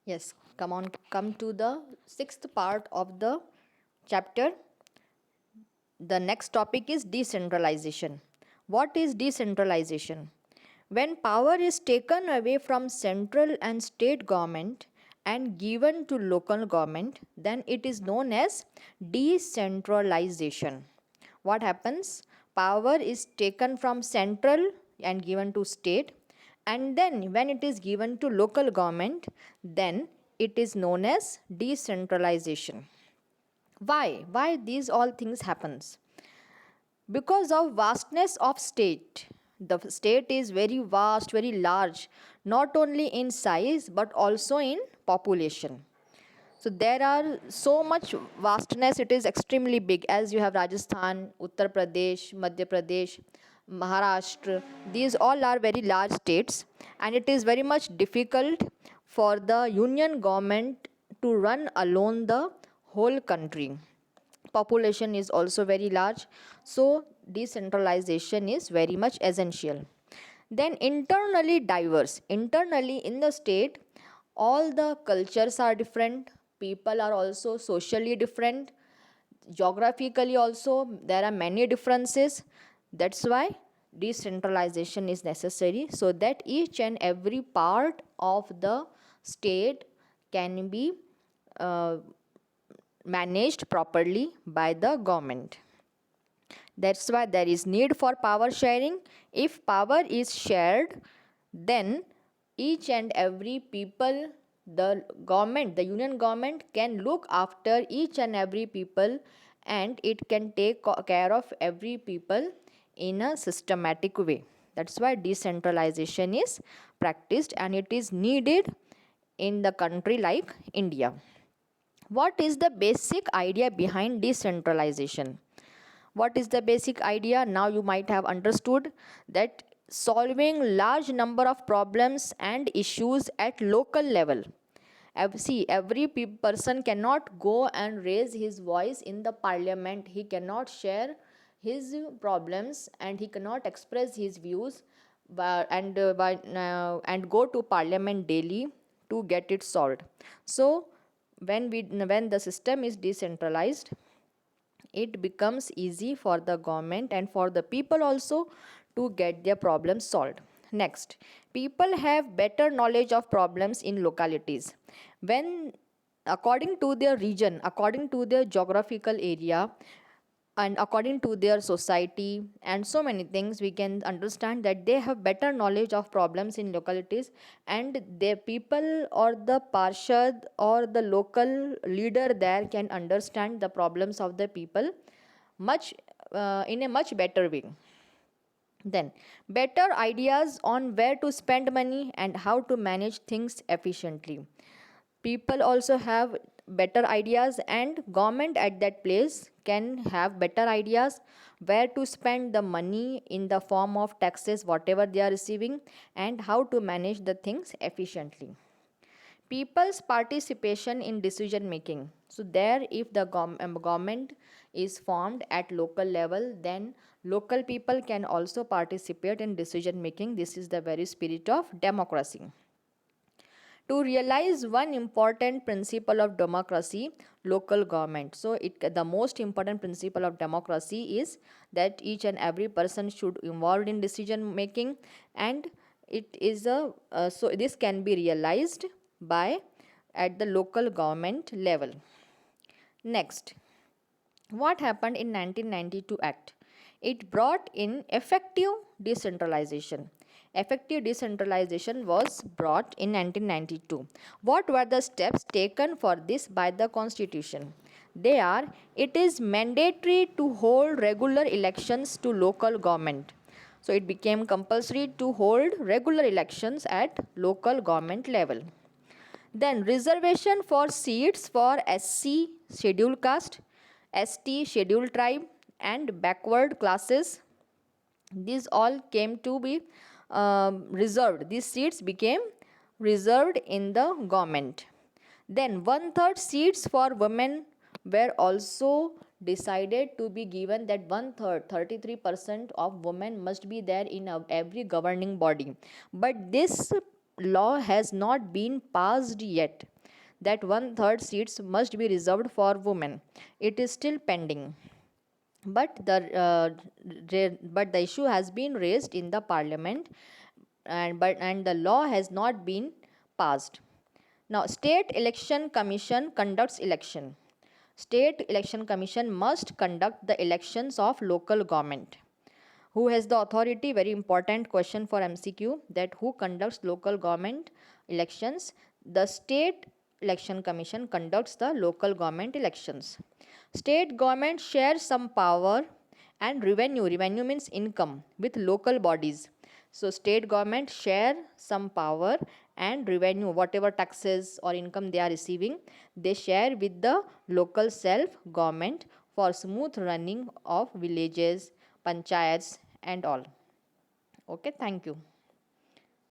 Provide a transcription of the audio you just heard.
Yes, come to the sixth part of the chapter. The next topic is decentralization. What is decentralization? When power is taken away from central and state government and given to local government, then it is known as decentralization. What happens? Power is taken from central and given to state, and then when it is given to local government, then it is known as decentralization. Why these all things happens? Because of vastness of state. The state is very vast, very large, not only in size but also in population. So there are so much vastness, it is extremely big. As you have Rajasthan, Uttar Pradesh, Madhya Pradesh, Maharashtra, these all are very large states, and it is very much difficult for the union government to run alone the whole country. Population is also very large, so decentralization is very much essential. Then internally diverse. Internally in the state, all the cultures are different, people are also socially different, geographically also there are many differences. That's why decentralization is necessary, so that each and every part of the state can be uh, managed properly by the government. That's why there is need for power sharing. If power is shared, then each and every people, the government, the union government can look after each and every people, and it can take care of every people in a systematic way. That's why decentralization is practiced and it is needed in the country like India. What is the basic idea behind decentralization? What is the basic idea? Now you might have understood that solving large number of problems and issues at local level. See, every person cannot go and raise his voice in the parliament. He cannot share his problems and he cannot express his views and go to parliament daily to get it solved. So when the system is decentralized, it becomes easy for the government and for the people also to get their problems solved. Next, people have better knowledge of problems in localities. When according to their region, according to their geographical area, and according to their society and so many things, we can understand that they have better knowledge of problems in localities, and their people or the parshad or the local leader there can understand the problems of the people much in a much better way. Then better ideas on where to spend money and how to manage things efficiently. People also have better ideas, and government at that place can have better ideas where to spend the money in the form of taxes whatever they are receiving, and how to manage the things efficiently. People's participation in decision making. So there, if the government is formed at local level, then local people can also participate in decision making. This is the very spirit of democracy. To realize one important principle of democracy, local government. So the most important principle of democracy is that each and every person should involved in decision making, and it is a so this can be realized by at the local government level. Next, what happened in 1992 Act? It brought in effective decentralization. Effective decentralization was brought in 1992. What were the steps taken for this by the Constitution? They are: it is mandatory to hold regular elections to local government. So it became compulsory to hold regular elections at local government level. Then reservation for seats for SC scheduled caste, ST scheduled tribe, and backward classes. These all came to be reserved. These seats became reserved in the government. Then one third seats for women were also decided to be given, that one third, 33% of women must be there in every governing body. But this law has not been passed yet. that 1/3 seats must be reserved for women. It is still pending, but the issue has been raised in the parliament, and the law has not been passed. Now, state election commission conducts election. State election commission must conduct the elections of local government. Who has the authority? Very important question for MCQ, that who conducts local government elections? The state election commission conducts the local government elections. State government shares some power and revenue means income, with local bodies. So state government share some power and revenue, whatever taxes or income they are receiving, they share with the local self government for smooth running of villages, panchayats and all. Okay, thank you.